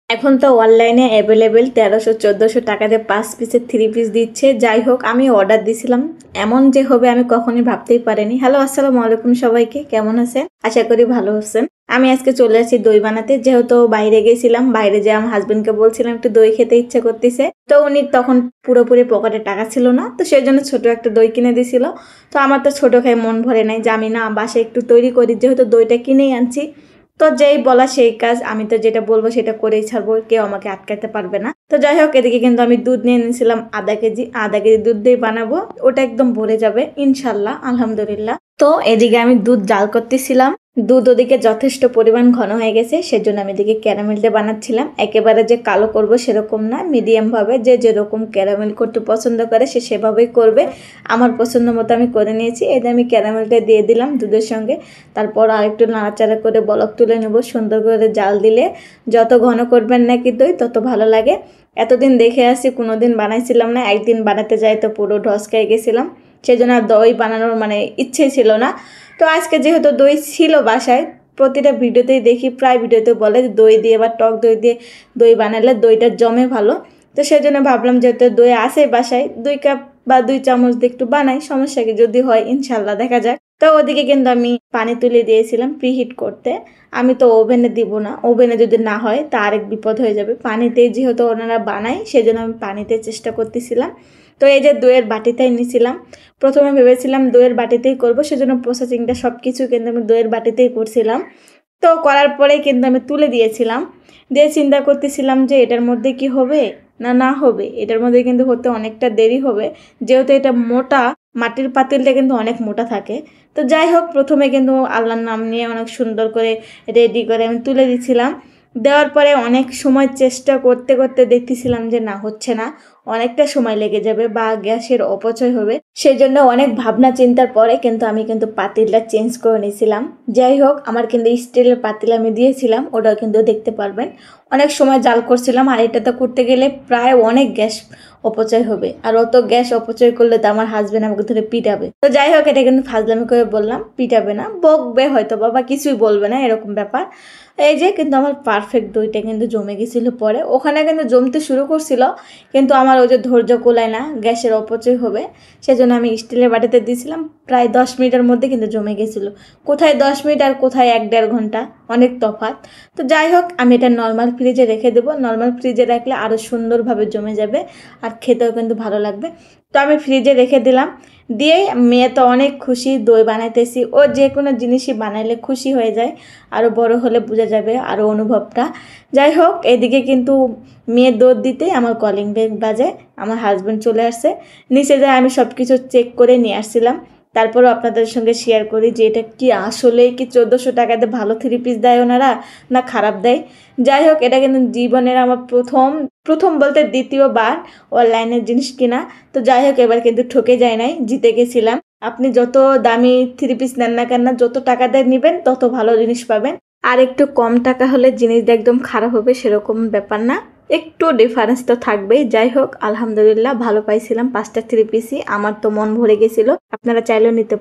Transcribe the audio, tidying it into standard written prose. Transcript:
এখন তো অনলাইনে অ্যাভেলেবেল 1300-1400 টাকাতে 5 পিসের 3 পিস দিচ্ছে। যাই হোক, আমি অর্ডার দিছিলাম, এমন যে হবে আমি কখনোই ভাবতেই পারিনি। হ্যালো, আসসালামু আলাইকুম সবাইকে, কেমন আছেন? আশা করি ভালো আছেন। আমি আজকে চলে আসি দই বানাতে, যেহেতু বাইরে গেছিলাম, বাইরে যে আমার হাজবেন্ডকে বলছিলাম একটু দই খেতে ইচ্ছে করতেছে, তো উনি তখন পুরোপুরি পকেটে টাকা ছিল না, তো সেই জন্য ছোট একটা দই কিনে দিছিল। তো আমার তো ছোট খাই মন ভরে নাই যে আমি না বাসায় একটু তৈরি করি, যেহেতু দইটা কিনেই আনছি। তো যেই বলা সেই কাজ, আমি তো যেটা বলবো সেটা করেই ছাড়বো, কেউ আমাকে আটকাতে পারবে না। তো যাই হোক, এদিকে কিন্তু আমি দুধ নিয়ে নিয়েছিলাম আধা কেজি দুধ দিয়ে বানাবো, ওটা একদম ভরে যাবে ইনশাল্লাহ, আলহামদুলিল্লাহ। তো এদিকে আমি দুধ জাল করতেছিলাম, দুধ ওদিকে যথেষ্ট পরিমাণ ঘন হয়ে গেছে, সেজন্য আমি এদিকে ক্যারামেলটা বানাচ্ছিলাম। একেবারে যে কালো করব সেরকম না, মিডিয়াম ভাবে, যে যেরকম ক্যারামেল করতে পছন্দ করে সে সেভাবেই করবে। আমার পছন্দ মতো আমি করে নিয়েছি। এই যে আমি ক্যারামেলটা দিয়ে দিলাম দুধের সঙ্গে, তারপর আরেকটু নাড়াচাড়া করে বলক তুলে নেব। সুন্দর করে জাল দিলে যত ঘন করবেন নাকি দই তত ভালো লাগে। এতদিন দেখে আসি, কোনোদিন বানাইছিলাম না, একদিন বানাতে যাই তো পুরো ঢসকাই গেছিলাম, সেই জন্য আর দই বানানোর ইচ্ছেই ছিল না। তো আজকে যেহেতু দই ছিল বাসায়, প্রতিটা ভিডিওতেই দেখি, প্রায় ভিডিওতে বলে দই দিয়ে বা টক দই দিয়ে দই বানালে দইটা জমে ভালো। তো সেই জন্য ভাবলাম যেহেতু দই আসে বাসায়, 2 কাপ বা 2 চামচ দিয়ে একটু বানাই, সমস্যা কি, যদি হয় ইনশাল্লাহ দেখা যাক। তো ওদিকে কিন্তু আমি পানি তুলে দিয়েছিলাম প্রিহিট করতে। আমি তো ওভেনে দিব না, ওভেনে যদি না হয় তা আরেক বিপদ হয়ে যাবে। পানিতেই যেহেতু ওনারা বানায়, সেজন্য আমি পানিতে চেষ্টা করতেছিলাম। তো এই যে দইয়ের বাটিটাই নিয়েছিলাম, প্রথমে ভেবেছিলাম দইয়ের বাটিতেই করব, সেজন্য প্রসেসিংটা সব কিছু কিন্তু আমি দইয়ের বাটিতেই করছিলাম। তো করার পরেই কিন্তু আমি তুলে দিয়েছিলাম, দিয়ে চিন্তা করতেছিলাম যে এটার মধ্যে কি হবে না না হবে। এটার মধ্যে কিন্তু হতে অনেকটা দেরি হবে, যেহেতু এটা মোটা, মাটির পাতিলটা কিন্তু অনেক মোটা থাকে। তো যাই হোক, প্রথমে কিন্তু আল্লাহর নাম নিয়ে অনেক সুন্দর করে রেডি করে আমি তুলে দিছিলাম। দেওয়ার পরে অনেক সময় চেষ্টা করতে করতে দেখতেছিলাম যে না, হচ্ছে না, অনেকটা সময় লেগে যাবে বা গ্যাসের অপচয় হবে। সেই জন্য অনেক ভাবনা চিন্তার পরে কিন্তু আমি পাতিলটা চেঞ্জ করে নিয়েছিলাম। যাই হোক, আমার কিন্তু স্টিলের পাতিল আমি দিয়েছিলাম, ওটাও কিন্তু দেখতে পারবেন। অনেক সময় জাল করছিলাম, আর এটাতে করতে গেলে প্রায় অনেক গ্যাস অপচয় হবে, আর অত গ্যাস অপচয় করলে তো আমার হাজবেন্ড আমাকে ধরে পিটাবে। তো যাই হোক, এটা কিন্তু ফাজলামি করে বললাম, পিটাবে না, বকবে হয়তো, বাবা কিছুই বলবে না, এরকম ব্যাপার। এই যে কিন্তু আমার পারফেক্ট দইটা কিন্তু জমে গেছিলো, পরে ওখানে কিন্তু জমতে শুরু করছিল, কিন্তু আমার ওই যে ধৈর্য কোলায় না, গ্যাসের অপচয় হবে, সেজন্য আমি স্টিলের বাটিতে দিয়েছিলাম। প্রায় 10 মিনিটের মধ্যে কিন্তু জমে গেছিলো। কোথায় 10 মিনিট আর কোথায় 1-1.5 ঘন্টা, অনেক তফাৎ। তো যাই হোক, আমি এটা নর্মাল ফ্রিজে রেখে দেবো, নর্মাল ফ্রিজে রাখলে আরও সুন্দরভাবে জমে যাবে, আর খেতেও কিন্তু ভালো লাগবে। তো আমি ফ্রিজে রেখে দিলাম। দিয়ে মেয়ে তো অনেক খুশি, দই বানাইতেছি, ও যে কোনো জিনিসই বানাইলে খুশি হয়ে যায়, আরও বড় হলে বোঝা যাবে আরও অনুভবটা। যাই হোক, এদিকে কিন্তু মেয়ে দুধ দিতে আমার কলিং বেল বাজে, আমার হাজব্যান্ড চলে আসছে। নিচে যায় আমি সব কিছু চেক করে নিয়ে আসছিলাম, তারপরও আপনাদের সঙ্গে শেয়ার করি যে এটা কি আসলে কি 1400 টাকাতে ভালো 3 পিস দেয় ওনারা, না খারাপ দেয়। যাই হোক, এটা কিন্তু জীবনের আমার প্রথম প্রথম বলতে দ্বিতীয়বার অনলাইনের জিনিস কিনা। তো যাই হোক, এবার কিন্তু ঠকে যায় নাই, জিতে গেছিলাম। আপনি যত দামি 3 পিস নেন না কেন, যত টাকা দিয়ে নেবেন তত ভালো জিনিস পাবেন। আর একটু কম টাকা হলে জিনিসটা একদম খারাপ হবে সেরকম ব্যাপার না, একটু ডিফারেন্স তো থাকবেই। যাই হোক, আলহামদুলিল্লাহ ভালো পাইছিলাম 5টা 3 পিসই, আমার তো মন ভরে গেছিল। আপনারা চাইলেও নিতে